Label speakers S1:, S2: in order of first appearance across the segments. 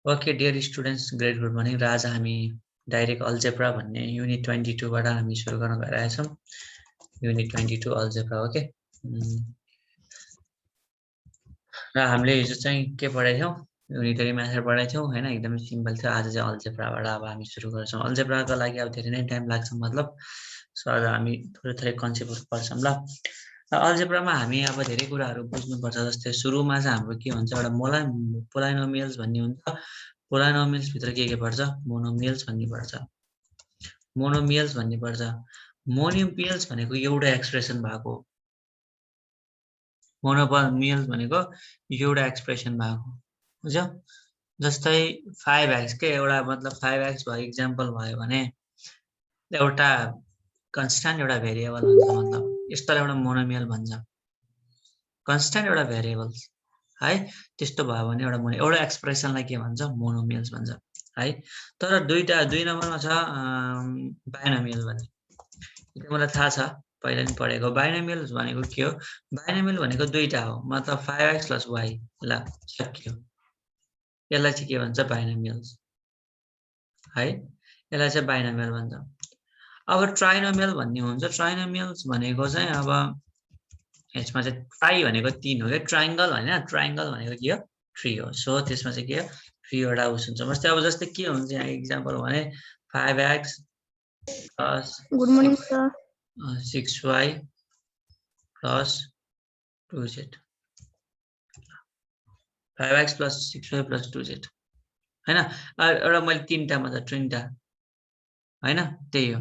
S1: Okay dear students great good morning र आज हामी डाइरेक्ट अल्जेब्रा भन्ने युनिट 22 बाट हामी सुरु गर्न गइरहेछौँ। Unit 22 algebra okay. र हामीले हिजो चाहिँ के पढाएको थियौँ, युनिटरी मेथड पढाएको थियौँ हैन, एकदमै सिम्पल थियो। आज चाहिँ अल्जेब्राबाट अब हामी सुरु गर्छौँ। अल्जेब्राको लागि अब धेरै नै टाइम लाग्छ, मतलब सो आज हामी थोरै कन्सेप्टहरु पढ्छौँ ल। अल्जेब्रामा हामी अब धेरै कुराहरू बुझ्नुपर्छ। जस्तै सुरुमा चाहिँ हाम्रो के हुन्छ, एउटा पोलाइनोमियल्स भन्ने हुन्छ। पोलाइनोमियल्स भित्र के पर्छ, मोनोमियल्स भन्ने पर्छ। मोनोमियल्स भन्ने पर्छ। मोनोमियल्स भनेको एउटा एक्सप्रेसन भएको, मोनोमियल्स भनेको एउटा एक्सप्रेसन भएको, बुझ्यो। जस्तै 5x के एउटा मतलब 5x भयो एक्जाम्पल भयो भने एउटा कन्स्ट्यान्ट एउटा भेरिएबल हुन्छ, मतलब यस्तोलाई एउटा मोनोमियल भन्छ। कन्स्ट्यान्ट एउटा भेरिएबल्स है, त्यस्तो भयो भने एउटा एक्सप्रेसनलाई के भन्छ, मोनोमियल्स भन्छ है। तर दुई नम्बरमा छ बाइनोमियल भन्ने, यो मलाई थाहा छ, पहिला नि पढेको। बाइनोमियल्स भनेको के हो, बाइनोमियल भनेको दुईटा हो, मतलब 5x + y ल सकियो। यसलाई चाहिँ के भन्छ, बाइनोमियल्स है, यसलाई चाहिँ बाइनोमियल भन्छ। अब ट्राइनोमियल भन्ने हुन्छ। ट्राइनोमियल्स भनेको चाहिँ अब यसमा चाहिँ ट्राई भनेको 3 हो के, ट्रायंगल हैन, ट्रायंगल भनेको के हो, 3 हो। सो त्यसमा चाहिँ के हो, 3 वटा उस हुन्छ। जस्तै के हुन्छ यहाँ एक्जाम्पल भने 5x +
S2: good morning sir
S1: 6y + 2z, 5x + 6y + 2z हैन। एउटा मैले तीनटा मतलब तीनटा हैन, त्यही हो।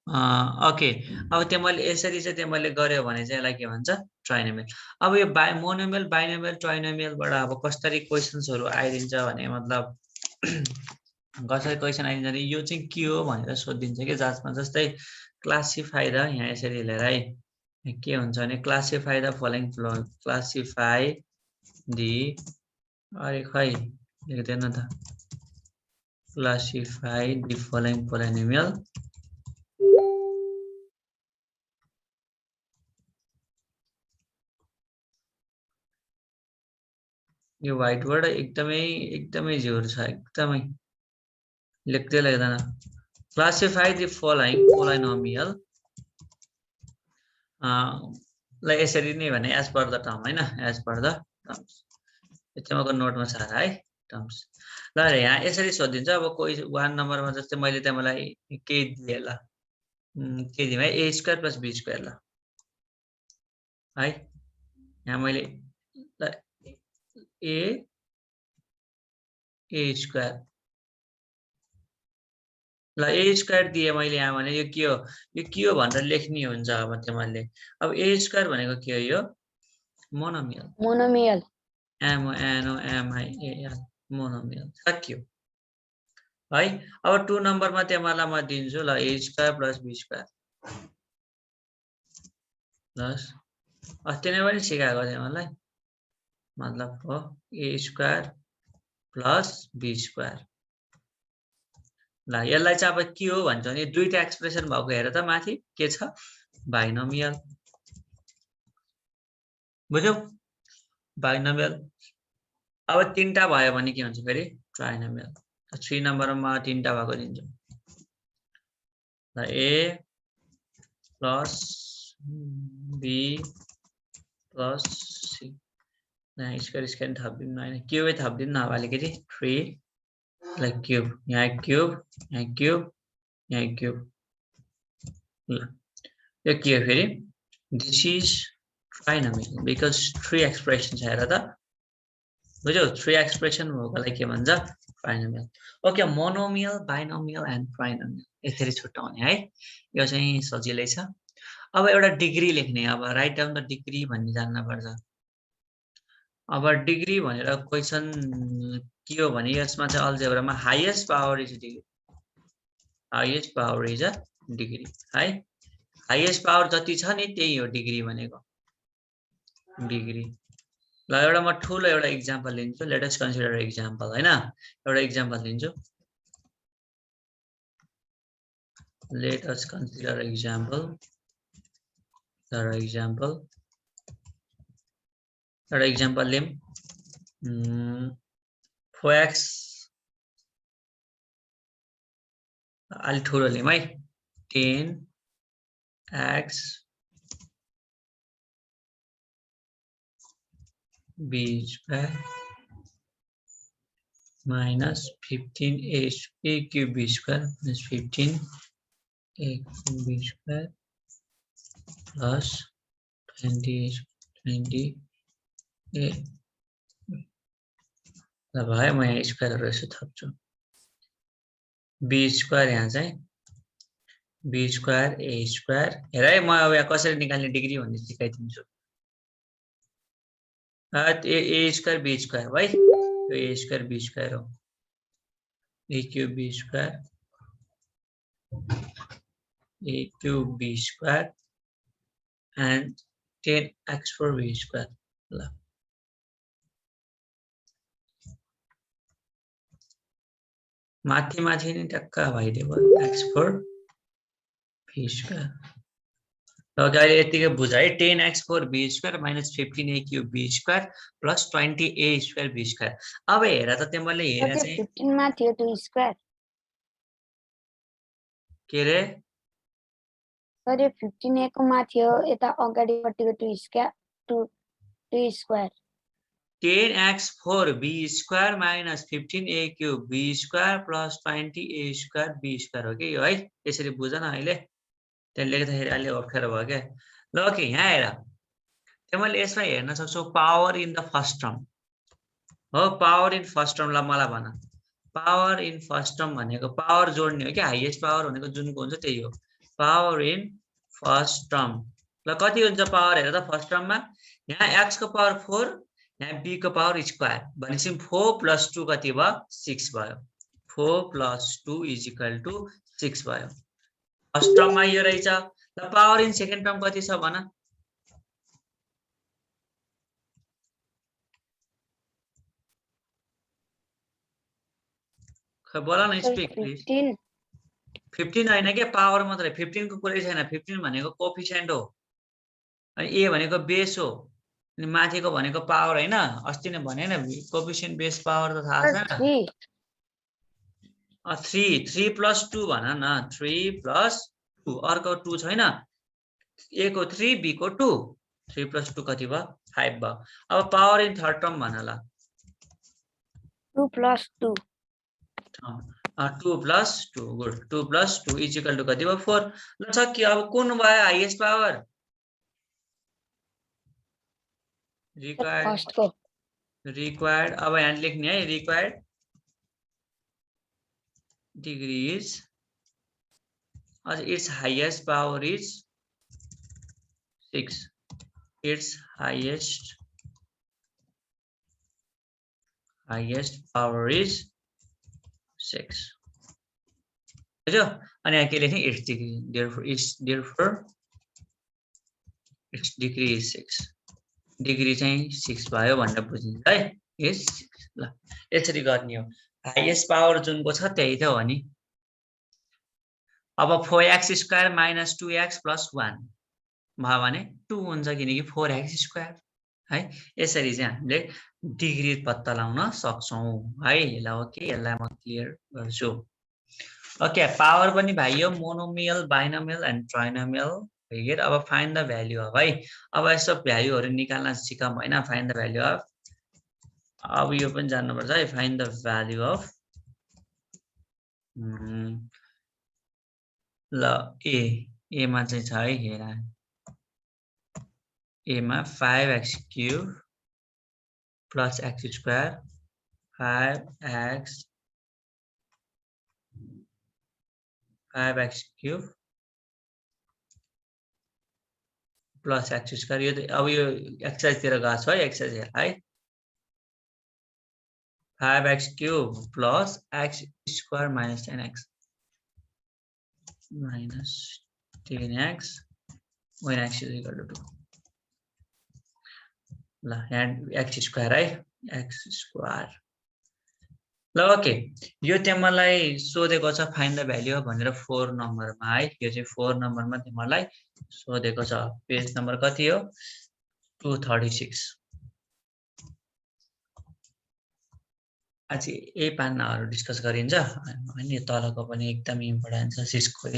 S1: ओके, अब त्यो मैले यसरी चाहिँ त्यो मैले गर्यो भने चाहिँ यसलाई के भन्छ, ट्राइनोमियल। अब यो मोनोमियल, बाइनोमियल, ट्राइनोमियलबाट अब कसरी क्वेशन्सहरु आइदिन्छ भने, मतलब कसरी क्वेशन आइदिन्छ भने यो चाहिँ के हो भनेर सोधिन्छ के जाँचमा। जस्तै क्लासिफाई द, यहाँ यसरी लेखेर है, के हुन्छ भने classify the following, classify the, अरे खै लेख्दैन त, क्लासिफाई दि फलोइङ पोलिनोमियल यो व्हाइट बोर्ड एकदमै जोर छ, एकदमै लेख्दै लेख्दैन। क्लासिफाई दि फलोइङ पोलिनोमियल ल यसरी नै भने एज पर द टर्म हैन, एज पर द टर्म्स। यतिमाको नोटमा छ है टर्म्स। ल यहाँ यसरी सोधिन्छ। अब कोही 1 नम्बरमा जस्तै मैले तिमीलाई के दिए ल, के दिए है, a² + b² ल है। यहाँ मैले a² ल a² दिए मैले यहाँ भने यो के हो भनेर लेख्ने हुन्छ। अब तिमीले अब a² भनेको के हो, यो मोनोमियल,
S2: मोनोमियल
S1: MONOMIAL मोनोमियल सकियो है। अब 2 नम्बरमा तिमीलाई म दिन्छु ल, a² + b² प्लस अस्ति नै पनि सिकाएको तिमीलाई, मतलब हो a² + b²। ल यसलाई चाहिँ अब के हो भन्छ भने दुईटा एक्सप्रेसन भएको, हेर त माथि के छ, बाइनोमियल, बुझ्यौ, बाइनोमियल। अब तीनटा भयो भने के हुन्छ फेरि, ट्राइनोमियल। 3 नम्बरमा 3टा भएको दिन्छु ल, a + b + c, यहाँ स्क्वायर थपिदिनु हैन, क्युबै थपिदिनु अब अलिकति, 3 लाइक क्यूब, यहाँ क्यूब, यहाँ क्यूब, यहाँ क्यूब। ल यो के हो फेरि, this is trinomial because 3 expression छ, हेर त, बुझ्यौ। 3 एक्सप्रेसन भएकोलाई के भन्छ, trinomial. Okay, monomial, binomial and trinomial यसरी छुट्याउने है, यो चाहिँ सजिलै छ। अब एउटा डिग्री लेख्ने, अब राइट डाउन द डिग्री भन्ने जान्न पर्छ। अब डिग्री भनेर क्वेशन के हो भने यसमा चाहिँ अल्जेब्रामा highest power is degree, highest power is a degree है। हाईएस्ट पावर जति छ नि त्यही हो डिग्री भनेको, डिग्री। ल एउटा म ठुलो एउटा एक्जाम्पल लिन्छु, लेट अस कन्सिडर एक्जाम्पल हैन, एउटा एक्जाम्पल लिन्छु, लेट अस कन्सिडर एक्जाम्पल, एउटा इक्जाम्पल लिम 4x अलि ठुलो लिम है 10x b square minus 15a cube b square minus 15a cube b square plus 20a ल भयो म यहाँ स्क्वायरहरु यसो थप्छु b स्क्वायर यहाँ चाहिँ b स्क्वायर a स्क्वायर हेर है म अब यहाँ कसरी निकाल्ने डिग्री भन्ने सिकाइदिन्छु a स्क्वायर b स्क्वायर है यो a स्क्वायर b स्क्वायर हो a cube b square a cube b square and 10x4 b square ल माथि माथि नि टक्का भइदियो x4 b square ल अहिले यतिकै बुझ है 10x4 b square minus 15a cube b square plus 20a square b square अब हेर त तिमीले हेरे चाहिँ
S2: 15 मा थियो 2 स्क्वायर
S1: के रे
S2: सर यो 15a को मा थियो यता अगाडिपट्टिको 2 square 2 square
S1: 10x4 b square minus 15a cube b square plus 20a square b square हो कि यो है यसरी बुझ न अहिले त्यसले लेख्दाखेरि अलि अप्ठ्यारो भयो के ल ओके यहाँ हेर तिमीले यसमा हेर्न सक्छौ power in the first term हो पावर इन फर्स्ट टर्म ल मलाई भन पावर इन फर्स्ट टर्म भनेको पावर जोड्ने हो कि हाईएस्ट पावर भनेको जुनको हुन्छ त्यही हो पावर इन फर्स्ट टर्म ल कति हुन्छ पावर हेर त फर्स्ट टर्ममा यहाँ x को पावर 4 यहाँ b को पावर स्क्वायर भनेपछि 4 + 2 कति भयो 6 भयो 4 + 2 = 6 भयो फर्स्ट टर्ममा यो रहेछ ल पावर इन सेकेन्ड टर्म कति छ भन खै बोला न स्पिक प्लिज 15 हैन के पावर मात्रै 15 को कुरै छैन 15 भनेको कोएफिसिएन्ट हो अनि a भनेको बेस हो अनि माथिको भनेको पावर हैन अस्ति नै भने हैन कोएफिसिएन्ट बेस पावर त थाहा छैन 3 + 2 भन न 3 + 2 अर्को 2 छैन a को 3 b को 2 3 + 2 कति भयो 5 भयो अब पावर इन थर्ड टर्म भन ल
S2: 2 + 2
S1: 2 + 2 गुड 2 + 2 = कति भयो 4 ल सक्यो अब कुन भयो हाईएस्ट पावर रिक्वायर्ड अब यहाँ लेख्ने है required degrees its highest power is 6 its highest power is 6 बुझ्यो अनि यहाँ के लेख्ने its degree therefore its degree is 6 degree चाहिँ 6 भयो भनेर बुझिन्छ है यस ल यसरी गर्ने हो हाईएस्ट पावर जुनको छ त्यही त हो नि अब 4x square minus 2x plus 1 भयो भने 2 हुन्छ किनकि 4x स्क्वायर है यसरी चाहिँ हामीले डिग्री पत्ता लगाउन सक्छौं है ल ओके यसलाई म क्लियर गर्छु ओके पावर पनि भाइयो monomial binomial and trinomial here अब फाइन्ड द भ्यालु अफ है अब यसो भ्यालुहरु निकाल्न सिकौं हैन फाइन्ड द भ्यालु अफ अब यो पनि जान्नु पर्छ है फाइन्ड द भ्यालु अफ ल ए मा चाहिँ छ है हेर ए मा 5x³ plus x square 5x³ plus x square यो अब यो एक्सरसाइज तिर गएको छ है एक्सरसाइज हेर है 5x³ plus x square minus 10x when x is equal to 2 ल यहाँ x square है x square ल ओके यो तिमीलाई सोधेको छ फाइन्ड द भ्यालु अफ भनेर 4 नम्बरमा है यो चाहिँ 4 नम्बरमा तिमीलाई सोधेको छ पेज नम्बर कति हो 236 आज यही पान्नाहरू डिस्कस गरिन्छ अनि तलको पनि एकदम इम्पोर्टेन्ट छ सिस्को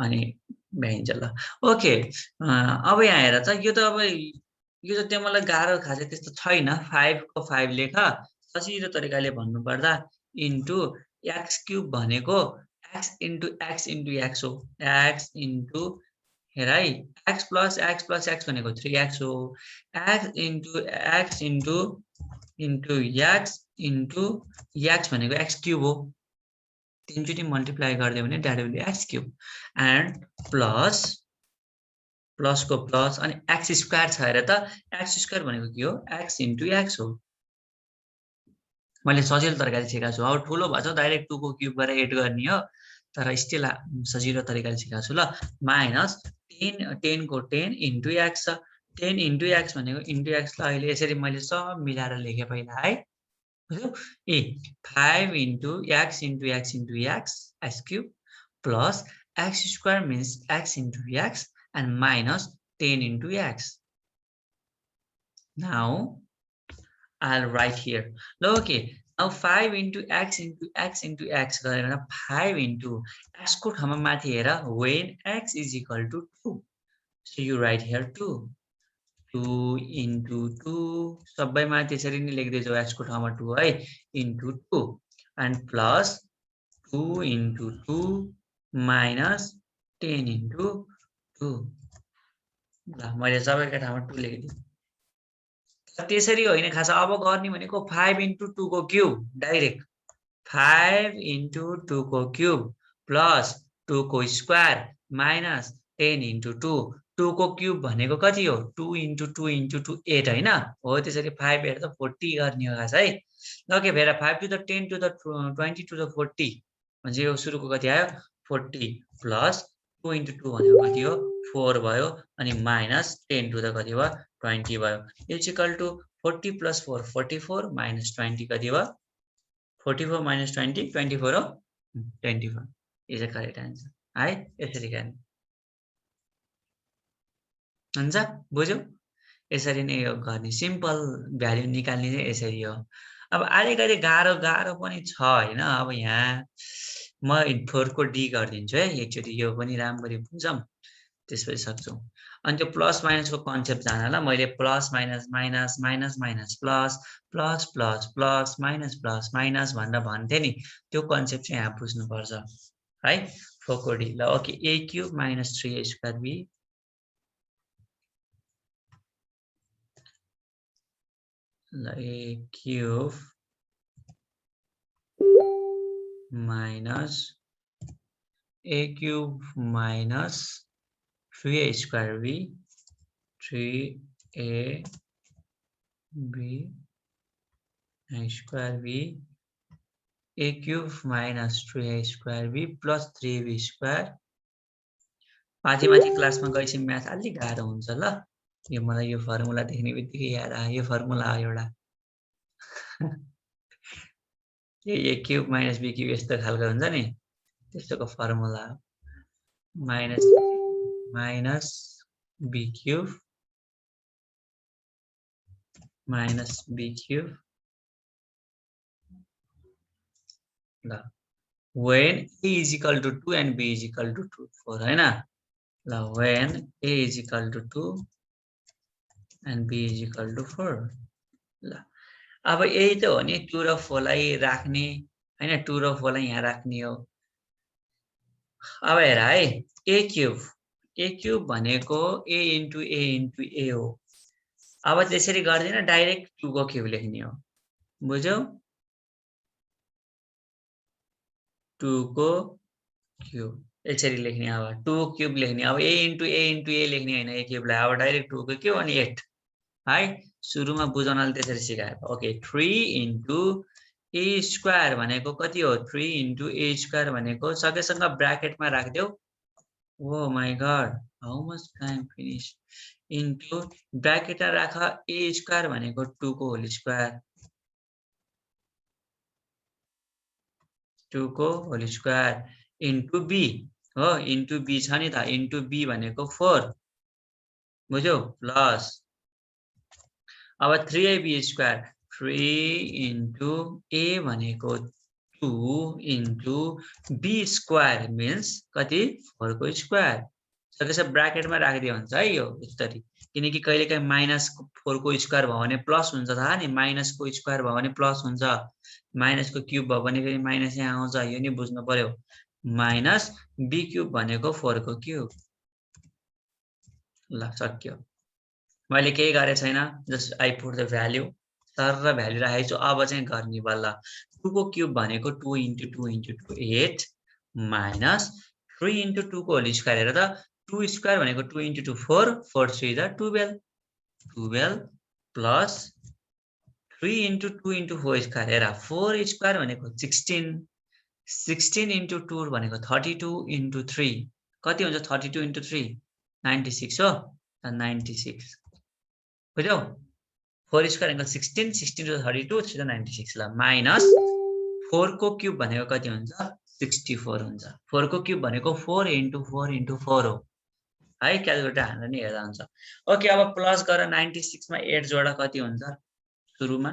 S1: अनि भ्याइन्छ ल ओके अब यहाँ हेर त यो त अब यो त त्यो मलाई गाह्रो खासै त्यस्तो छैन 5 को 5 लेख सजिलो तरिकाले भन्नुपर्दा इन्टु x क्यूब भनेको x इन्टु x हो x इन्टु हेर है x प्लस x भनेको 3x हो x into x into x into x भनेको x क्यूब हो तीनचोटि मल्टिप्लाई गरिदियो भने that will be x cube and plus plus को प्लस अनि x स्क्वायर छ हेर त x स्क्वायर भनेको के हो x इन्टु x हो मैले सजिलो तरिकाले सिकाएको छु अब ठुलो भएछ डाइरेक्ट 2 को क्यूब गरेर 8 गर्ने हो तर स्टिल सजिलो तरिकाले सिकाएको छु ल माइनस 10 को 10 इन्टु x 10 इन्टु x भनेको इन्टु x ल अहिले यसरी मैले सब मिलाएर लेखे पहिला है बुझ्यौ ए 5 into x into x cube plus x square means x into x and minus 10 into x. Now I'll write here. Okay. Now 5 into x into x गरेर 5 into x को ठाउँमा माथि हेर when x is equal to 2. So you write here 2. 2 into 2 सबैमा त्यसरी नै लेख्दैछौ x को ठाउँमा 2 है into 2 and plus 2 into 2 minus 10 into 2 ल मैले सबैको ठाउँमा 2 लेखिदिएँ त्यसरी होइन खास अब गर्ने भनेको 5 into 2 को क्यूब डाइरेक्ट 5 into 2 को क्यूब प्लस 2 को स्क्वायर माइनस 10 into 2 2 को क्यूब भनेको कति हो 2 into 2 into 2 8 हैन हो त्यसरी 5 हेर त 40 गर्ने हो खास है ओके फेर 5 to the 10 to the 20 to the 40 म्हणजे यो सुरुको कति आयो 40 प्लस 2 into 2 भनेको कति हो 4 भयो अनि माइनस 10 to the कति भयो 20 भयो is equal to 40 plus 4 44 minus 20 कति भयो 44 minus 20 24 हो 24 इज अ करेक्ट आन्सर है यसरी गर्ने हुन्छ बुझ्यौ यसरी नै यो गर्ने सिम्पल भ्यालु निकाल्ने चाहिँ यसरी हो अब अलिकति गाह्रो पनि छ हैन अब यहाँ म 4 को डी गरिदिन्छु है एकचोटी यो पनि राम्ररी बुझौँ त्यसपछि सक्छौं अनि त्यो प्लस माइनस को कन्सेप्ट जानला मैले plus minus minus minus minus plus plus plus plus minus भनेर भन्थे नि त्यो कन्सेप्ट चाहिँ यहाँ बुझ्नु पर्छ है 4 को डी ल okay a cube minus 3a square b ल a cube minus a cube minus 3a square b 3a b square b a cube minus 3a square b plus 3b square माथि क्लासमा गएपछि म्याथ अलि गाह्रो हुन्छ ल यो मलाई यो फर्मुला देख्ने बित्तिकै याद आयो यो फर्मुला हो एउटा a cube minus b cube यस्तो खालको हुन्छ नि त्यस्तोको formula minus b cube minus b cube when a is equal to 2 and b is equal to 2 4 है ना when a is equal to 2 and b is equal to 4 ल अब यही त हो नि 2 र 4 लाई राख्ने हैन 2 र 4 लाई यहाँ राख्ने हो अब हेर है a क्यूब भनेको a into a हो अब त्यसरी गर्दैन डाइरेक्ट 2 को क्यूब लेख्ने हो बुझ्यौ 2 को क्यूब यसरी लेख्ने अब 2 क्यूब लेख्ने अब a into a लेख्ने हैन a क्यूब लाई अब डाइरेक्ट 2 को क्यूब अनि 8 है सुरुमा बुझाउनले त्यसरी सिकाएको ओके 3 into a स्क्वायर भनेको कति हो 3 into a स्क्वायर भनेको सकेसँग ब्र्याकेटमा राख्देऊ oh my god how much time finish into ब्र्याकेटमा राख a स्क्वायर भनेको 2 को होल स्क्वायर 2 को होल स्क्वायर into b हो into b छ नि त into b भनेको 4 बुझ्यौ प्लस अब 3ab स्क्वायर 3 into a भनेको 2 into b square means कति 4 को स्क्वायर सकेछ ब्राकेटमा राखिदियो हुन्छ है यो यसरी किनकि कहिलेकाहीँ -4 को स्क्वायर भयो भने प्लस हुन्छ थाहा नि माइनस को स्क्वायर भयो भने प्लस हुन्छ माइनस को क्यूब भयो भने फेरि माइनस यहाँ आउँछ यो नि बुझ्नु पर्यो माइनस b क्यूब भनेको 4 को क्यूब ल सक्यो मैले केही गरे छैन just I put the value तर भ्याल्यु राखेको छु अब चाहिँ गर्ने बल्ल 2 को क्यूब भनेको 2 into 2 into 2 8 माइनस 3 into 2 को होल स्क्वायर हेर त 2 स्क्वायर भनेको 2 into 2 4 4 3 दा 12 प्लस 3 into 2 into 4 स्क्वायर हेर 4 स्क्वायर भनेको 16 into 2 भनेको 32 into 3 कति हुन्छ 32 into 3 96 हो 96 बुझ्यौ 4 स्क्वायर भनेको 16 to 32 3 to 96 ल माइनस 4 को क्यूब भनेको कति हुन्छ 64 हुन्छ 4 को क्यूब भनेको 4 into 4 into 4 हो है क्याल्कुलेटर हालेर नि हेर्दा हुन्छ ओके अब प्लस गरेर 96 मा 8 जोडा कति हुन्छ सुरुमा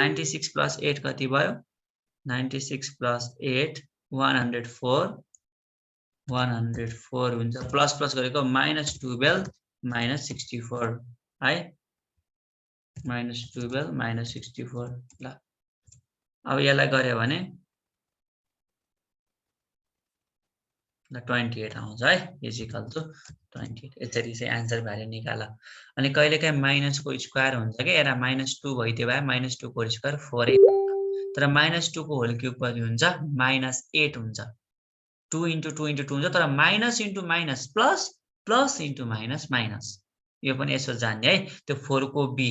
S1: 96 plus 8 कति भयो 96 plus 8 104 हुन्छ प्लस प्लस गरेको -12 -64 है -12 -64 ल अब यसलाई गर्यो भने ल 28 आउँछ है इक्वल टु 28 यसरी चाहिँ आन्सर भ्याल्यु निकाल अनि कहिलेकाहीँ माइनस को स्क्वायर हुन्छ के एरा -2 भइदियो भए -2 को स्क्वायर 4 तर -2 को होल क्यूब कति हुन्छ -8 हुन्छ 2 into 2 into 2 हुन्छ तर minus into minus plus plus into minus minus यो पनि यसो जान्ने है त्यो 4 को b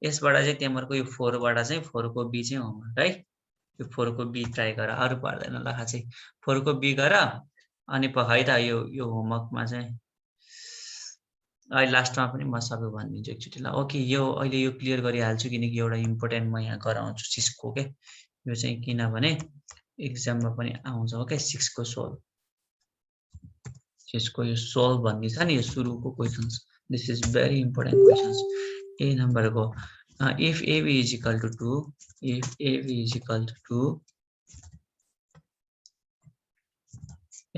S1: यसबाट चाहिँ तिम्रो यो 4 बाट चाहिँ 4 को b चाहिँ होमवर्क है यो 4 को b ट्राई गर अरु पर्दैन ल खासै 4 को b गर अनि है त यो होमवर्कमा चाहिँ अहिले लास्टमा पनि म सबै भनिदिन्छु एकचोटि ल ओके यो अहिले यो क्लियर गरिहाल्छु किनकि एउटा इम्पोर्टेन्ट म यहाँ गराउँछु 6 को के यो चाहिँ किनभने एक्जाममा पनि आउँछ ओके 6 को सोल्भ यसको यो सोल्भ भन्ने छ नि यो सुरुको questions this is very important questions A number को if ab is equal to 2 if ab is equal to 2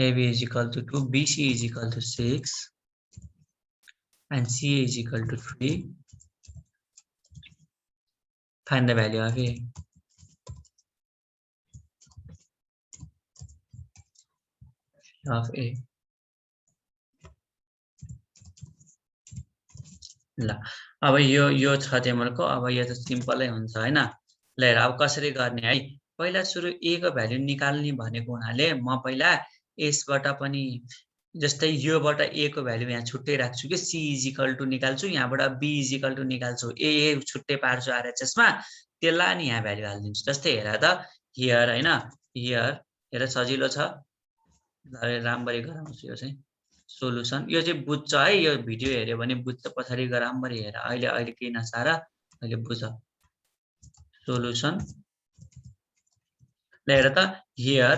S1: ab is equal to 2 bc is equal to 6 and ca is equal to 3 find the value of a ल अब यो छ तिम्रो अब यो त सिम्पलै हुन्छ हैन ल हेर अब कसरी गर्ने है पहिला सुरु a को भ्याल्यु निकाल्ने भनेको हुनाले म पहिला यसबाट पनि जस्तै योबाट a को भ्याल्यु यहाँ छुट्टै राख्छु के c इज इक्वल टु निकाल्छु यहाँबाट b इज इक्वल टु निकाल्छु a छुट्टै पार्छु RHS मा त्यसलाई नि यहाँ भ्याल्यु हाल्दिन्छु जस्तै हेर त हियर हैन हियर हेर सजिलो छ राम्ररी गराउँछु यो चाहिँ सोलुसन यो चाहिँ बुझ्छ है यो भिडियो हेर्यो भने बुझ्छ पछाडी गएर राम्ररी हेर अहिले केही नसार अहिले बुझ सोलुसन ल हेर त हियर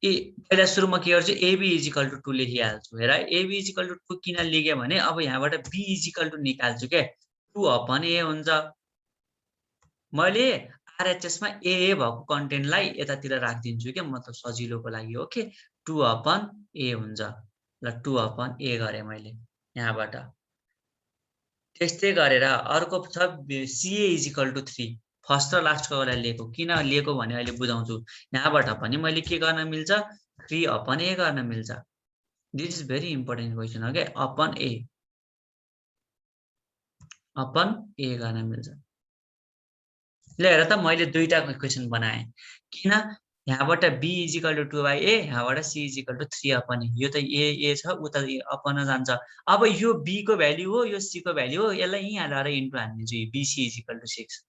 S1: ए पहिला सुरुमा के गर्छु ab इज इक्वल टु 2 लेखिहाल्छु हेर ab इज इक्वल टु 2 किन लेखे भने अब यहाँबाट b इज इक्वल टु निकाल्छु के 2 अपन a हुन्छ मैले RHS मा a भएको कन्टेन्टलाई यतातिर राखिदिन्छु के मतलब सजिलोको लागि हो के 2 अपन a हुन्छ ल 2 अपन a गरे मैले यहाँबाट त्यस्तै गरेर अर्को छ ca is equal to 3 first र लास्टको बेला लिएको किन लिएको भने अहिले बुझाउँछु यहाँबाट पनि मैले के गर्न मिल्छ 3 अपन a गर्न मिल्छ this is very important question हो के अपन a गर्न मिल्छ ल हेर त मैले दुईटा क्वेशन बनाए किन यहाँबाट b is equal to 2 by a यहाँबाट c is equal to 3 upon यो त a छ उता अपन जान्छ अब यो b को भ्याल्यु हो यो c को भ्याल्यु हो यसलाई यहाँ ल्याएर इन्टु हाल्दिन्छु bc is equal to 6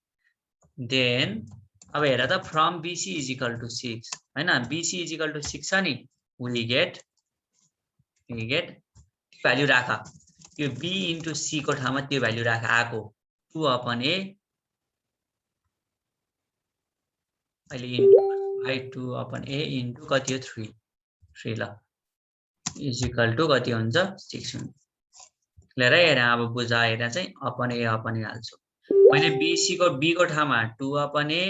S1: then अब हेर त from bc is equal to 6 हैन bc इज इक्वल टु 6 छ नि वी गेट भ्याल्यु राख यो b इन्टु c को ठाउँमा त्यो भ्याल्यु राख आको 2 अपन a अहिले into by 2 upon a into कति हो 3 ल इज इक्वल टु कति हुन्छ 6 हुन्छ ल हेर अब बुझा हेर चाहिँ अपन a हाल्छु मैले BC को B को ठाउँमा 2 अपन A,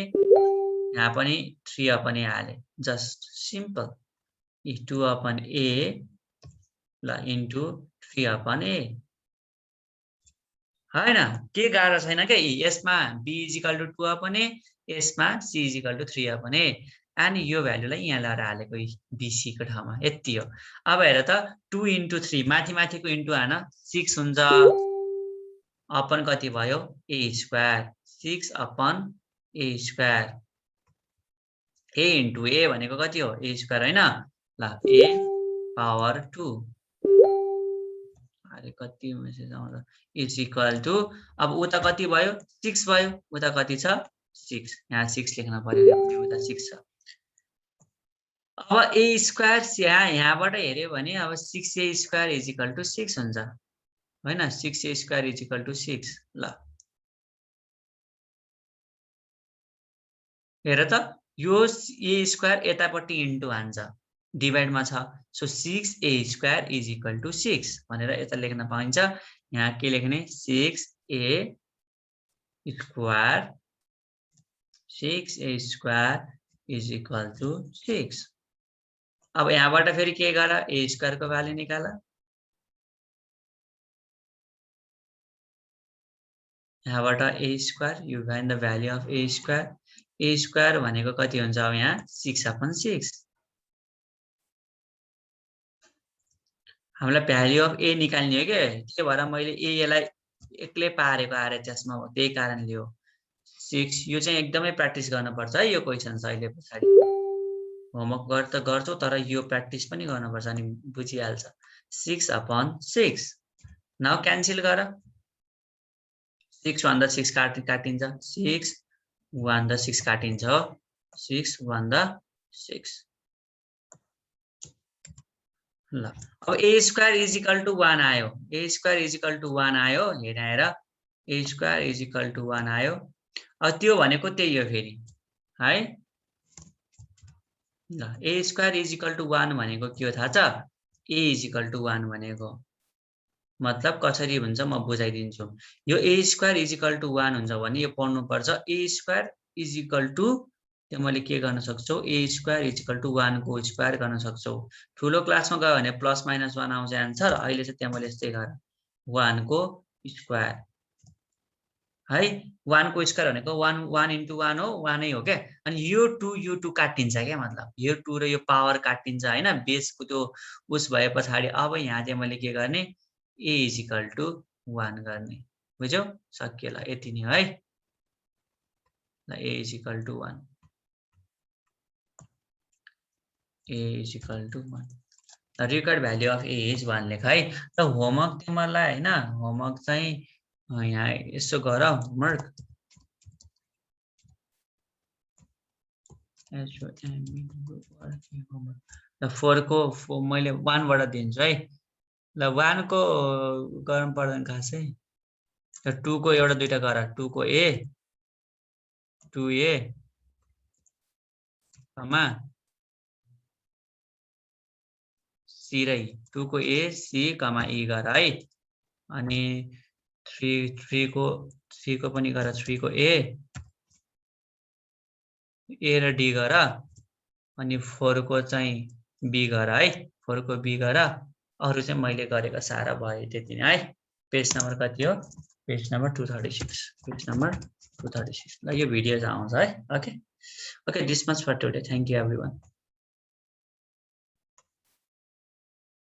S1: यहाँ पनि 3 अपन A हाले, जस्ट सिम्पल। 2 अपन A ल इन्टु 3 अपन A हैन, के गाह्रो छैन के। यसमा B is equal to 2 upon A, यसमा C is equal to 3 upon A, अनि यो भ्यालुलाई यहाँ ल्याएर हालेको BC को ठाउँमा, यति हो। अब हेर त 2 इन्टु 3 माथि माथिको इन्टु हान 6 हुन्छ, अपन कति भयो A square, 6 upon A square. A into A भनेको कति हो A स्क्वायर हैन, ल A पावर 2 अरे कति मेसेज आउँछ इज इक्वल टु, अब उता कति भयो 6 भयो, उता कति छ 6, यहाँ 6 लेख्न पर्यो, उता 6 छ। अब A स्क्वायर यहाँबाट हेर्यो भने अब 6A square is equal to 6 हुन्छ हैन, 6A square is equal to 6। ल हेर त यो A स्क्वायर यतापट्टि इन्टु हान्छ, डिभाइडमा छ, so 6A square is equal to 6 भनेर यता लेख्न पाइन्छ। यहाँ के लेख्ने 6A square, 6A square is equal to 6। अब यहाँबाट फेरि के गर A स्क्वायर को भ्यालु निकाल, यहाँबाट A square, you find the value of A square. A square भनेको कति हुन्छ, अब यहाँ 6 अपन 6, हामीलाई भ्यालु अफ A निकाल्ने हो के, त्यही भएर मैले A यसलाई एक्लै पारेको आरएचएसमा हो, त्यही कारणले हो 6। यो चाहिँ एकदमै प्र्याक्टिस गर्नुपर्छ है, यो क्वेसन अहिले पछाडि होमवर्क त गर्छौ, तर यो प्र्याक्टिस पनि गर्नुपर्छ अनि बुझिहाल्छ। 6 अपन 6, नाउ क्यान्सल गर, 6 भन्दा 6 काटिन्छ, 6 भन्दा 6 काटिन्छ, 6 भन्दा 6। ल अब A square is equal to 1 आयो, A square is equal to 1 आयो, हेर A square is equal to 1 आयो। अब त्यो भनेको त्यही हो फेरि है, ल A square is equal to 1 भनेको के हो थाहा छ, A इज इक्वल टु 1 भनेको मतलब कसरी हुन्छ म बुझाइदिन्छु। यो A square is equal to 1 हुन्छ भने यो पढ्नु पर्छ A square is equal to, त्यो मैले के गर्न सक्छु A square is equal to 1 को स्क्वायर गर्न सक्छु। ठुलो क्लासमा गयो भने प्लस माइनस 1 आउँछ आन्सर, अहिले चाहिँ त्यहाँ मैले यस्तै गरेँ 1 को स्क्वायर है, 1 को स्क्वायर भनेको 1 इन्टु 1 हो, 1 नै हो क्या। अनि यो 2 काटिन्छ क्या, मतलब यो 2 र यो पावर काटिन्छ हैन, बेसको त्यो उस भए पछाडि अब यहाँ चाहिँ मैले के गर्ने A इज इक्वल टु 1 गर्ने, बुझ्यौ, सकियो। ल यति नै है, ल A is equal to 1, A is equal to 1, record value of A is 1 लेख है। त होमवर्क चाहिँ मलाई हैन, होमवर्क चाहिँ यहाँ यसो गर, होमवर्क ल 4 को मैले 1 बाट दिन्छु है, ल 1 को गर्नु पर्दैन खासै, र 2 को एउटा दुईटा गर, 2 को A 2A कमा C र E, 2 को A C कमा E गर है, अनि 3 को पनि गर, 3 को A र D गर, अनि 4 को चाहिँ B गर है, 4 को B गर, अरु चाहिँ मैले गरेको सारा भयो त्यति नै है। पेज नम्बर कति हो, पेज नम्बर 236, पेज नम्बर 236। ल यो भिडियो चाहिँ आउँछ है, okay okay, this much for today, thank you everyone.